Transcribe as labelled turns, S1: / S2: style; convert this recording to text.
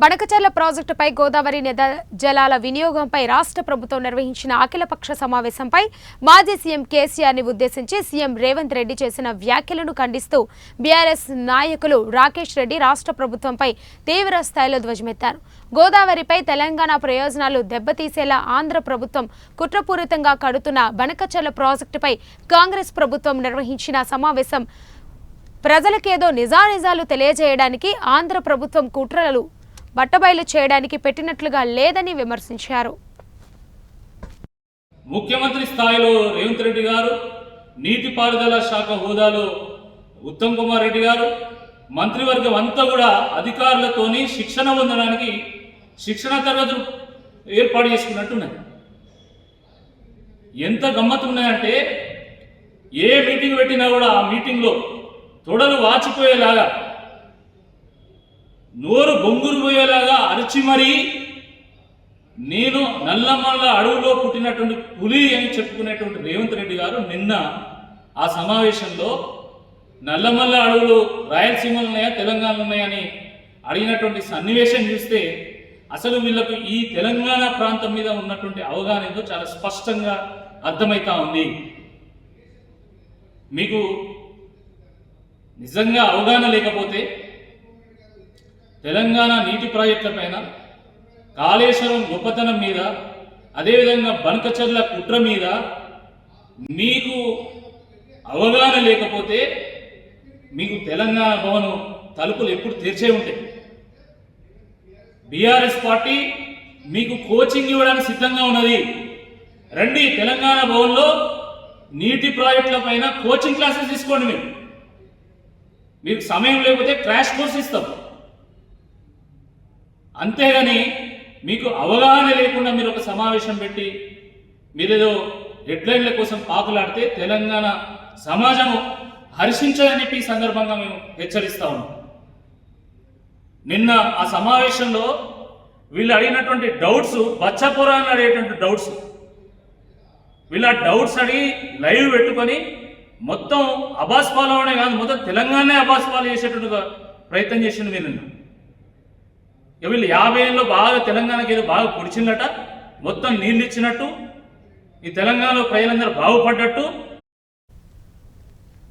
S1: బనకచెర్ల ప్రాజెక్టుపై గోదావరి నది జలాల వినియోగంపై రాష్ట్ర ప్రభుత్వం నిర్వహించిన అఖిలపక్ష సమావేశంపై మాజీ సీఎం కేసీఆర్ని ఉద్దేశించి సీఎం రేవంత్ రెడ్డి చేసిన వ్యాఖ్యలను ఖండిస్తూ బీఆర్ఎస్ నాయకులు రాకేష్ రెడ్డి రాష్ట్ర ప్రభుత్వంపై తీవ్ర స్థాయిలో ధ్వజమెత్తారు. గోదావరిపై తెలంగాణ ప్రయోజనాలు దెబ్బతీసేలా ఆంధ్ర ప్రభుత్వం కుట్రపూరితంగా కడుతున్న బనకచెర్ల ప్రాజెక్టుపై కాంగ్రెస్ ప్రభుత్వం నిర్వహించిన సమావేశం ప్రజలకేదో నిజానిజాలు తెలియజేయడానికి ఆంధ్ర ప్రభుత్వం కుట్రలు బట్టబయలు చేయడానికి పెట్టినట్లుగా లేదని విమర్శించారు.
S2: ముఖ్యమంత్రి స్థాయిలో రేవంత్ రెడ్డి గారు, నీటిపారుదల శాఖ హోదాలో ఉత్తమ్ కుమార్ రెడ్డి గారు, మంత్రివర్గం అంతా కూడా అధికారులతోని శిక్షణ పొందడానికి శిక్షణ తరగతులు ఏర్పాటు చేసుకున్నట్టున్నాయి. ఎంత గమ్మత్తు ఉన్నాయంటే ఏ మీటింగ్ పెట్టినా కూడా ఆ మీటింగ్లో తొడలు వాచిపోయేలాగా, నోరు బొంగురు పోయేలాగా అరిచి మరీ నేను నల్లమల్ల అడవులో పుట్టినటువంటి పులి అని చెప్పుకునేటువంటి రేవంత్ రెడ్డి గారు నిన్న ఆ సమావేశంలో నల్లమల్ల అడవులు రాయలసీమలు ఉన్నాయా తెలంగాణలో ఉన్నాయని అడిగినటువంటి సన్నివేశం చూస్తే అసలు వీళ్ళకు ఈ తెలంగాణ ప్రాంతం మీద ఉన్నటువంటి అవగాహన ఏదో చాలా స్పష్టంగా అర్థమవుతా ఉంది. మీకు నిజంగా అవగాహన లేకపోతే తెలంగాణ నీటి ప్రాజెక్టుల పైన, కాళేశ్వరం గొప్పతనం మీద, అదేవిధంగా బనకచెర్ల కుట్ర మీద మీకు అవగాహన లేకపోతే మీకు తెలంగాణ భవన్ తలుపులు ఎప్పుడు తెరిచే ఉంటాయి. బీఆర్ఎస్ పార్టీ మీకు కోచింగ్ ఇవ్వడానికి సిద్ధంగా ఉన్నది. రండి, తెలంగాణ భవన్లో నీటి ప్రాజెక్టుల పైన కోచింగ్ క్లాసెస్ తీసుకోండి. మీకు సమయం లేకపోతే క్రాష్ కోర్స్ ఇస్తాం. అంతేగాని మీకు అవగాహన లేకుండా మీరు ఒక సమావేశం పెట్టి మీరేదో హెడ్లైన్ల కోసం పాకులాడితే తెలంగాణ సమాజం హర్షించదని చెప్పి ఈ సందర్భంగా మేము హెచ్చరిస్తా ఉన్నాం. నిన్న ఆ సమావేశంలో వీళ్ళు అడిగినటువంటి డౌట్స్ బచ్చపురాన్ని అడిగేటువంటి డౌట్స్, వీళ్ళ డౌట్స్ అడిగి లైవ్ పెట్టుకొని మొత్తం అబాస్ పాలవనే కాదు, మొత్తం తెలంగాణనే అబాస్ పాలు చేసేటట్టుగా ప్రయత్నం చేసిండు. మీరు వీళ్ళు 50 ఏళ్ళలో బాగా తెలంగాణకి ఏదో బాగా పొడిచిందట, మొత్తం నీళ్ళు ఇచ్చినట్టు, ఈ తెలంగాణలో ప్రజలందరూ బాగుపడ్డట్టు